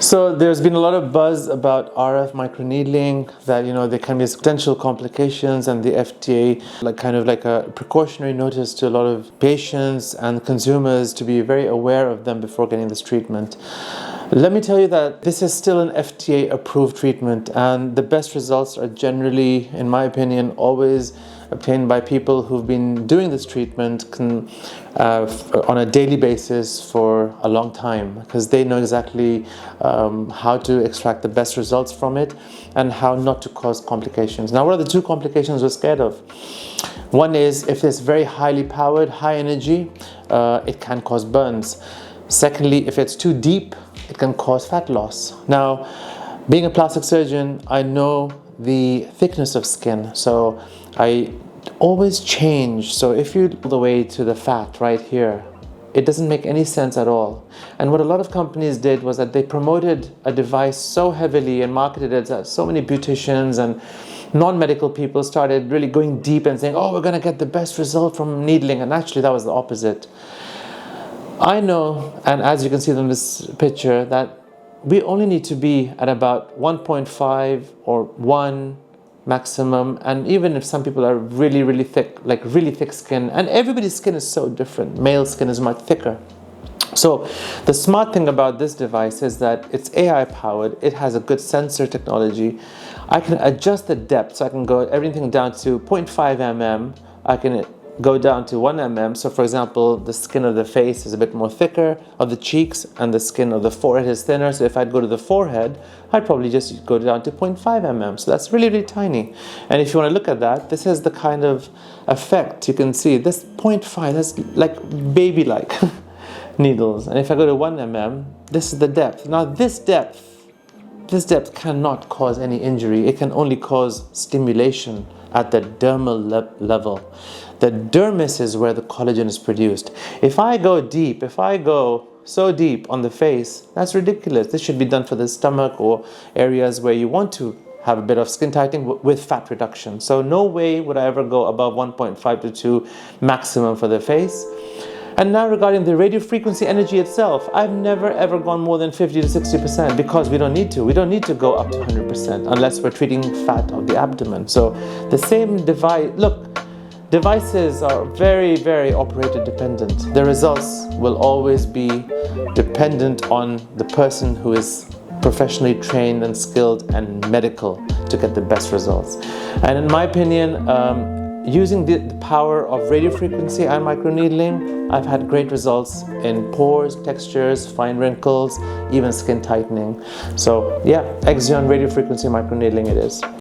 So there's been a lot of buzz about RF microneedling, that there can be potential complications, and the FDA kind of like a precautionary notice to a lot of patients and consumers to be very aware of them before getting this treatment. Let me tell you that this is still an FDA approved treatment, and the best results are generally, in my opinion, always obtained by people who've been doing this treatment on a daily basis for a long time, because they know exactly how to extract the best results from it and how not to cause complications. Now, what are the two complications we're scared of? One is if it's very highly powered, high energy, it can cause burns. Secondly, if it's too deep, it can cause fat loss. Now, being a plastic surgeon, I know the thickness of skin, so I always change. So if you go the way to the fat right here, it doesn't make any sense at all. And what a lot of companies did was that they promoted a device so heavily and marketed it that so many beauticians and non-medical people started really going deep and saying, oh, we're going to get the best result from needling, and actually that was the opposite. I know, and as you can see in this picture, that we only need to be at about 1.5 or 1 maximum, and even if some people are really thick, like really thick skin, and everybody's skin is so different, male skin is much thicker. So the smart thing about this device is that it's AI powered, it has a good sensor technology. I can adjust the depth, so I can go everything down to 0.5 mm, I can go down to 1 mm. So for example, the skin of the face is a bit more thicker, of the cheeks, and the skin of the forehead is thinner. So if I'd go to the forehead, I'd probably just go down to 0.5 mm. So that's really tiny. And if you want to look at that, this is the kind of effect you can see. This 0.5, that's like baby-like needles. And if I go to 1 mm, this is the depth. Now this depth cannot cause any injury. It can only cause stimulation at the dermal level. The dermis is where the collagen is produced. If I go deep, if I go so deep on the face, that's ridiculous. This should be done for the stomach or areas where you want to have a bit of skin tightening with fat reduction. So no way would I ever go above 1.5 to 2 maximum for the face. And now regarding the radio frequency energy itself, I've never ever gone more than 50 to 60% because we don't need to. We don't need to go up to 100% unless we're treating fat of the abdomen. So the same device, look, devices are very operator dependent. The results will always be dependent on the person who is professionally trained and skilled and medical to get the best results. And in my opinion, using the power of radio frequency and microneedling, I've had great results in pores, textures, fine wrinkles, even skin tightening. So yeah, Exion radio frequency microneedling it is.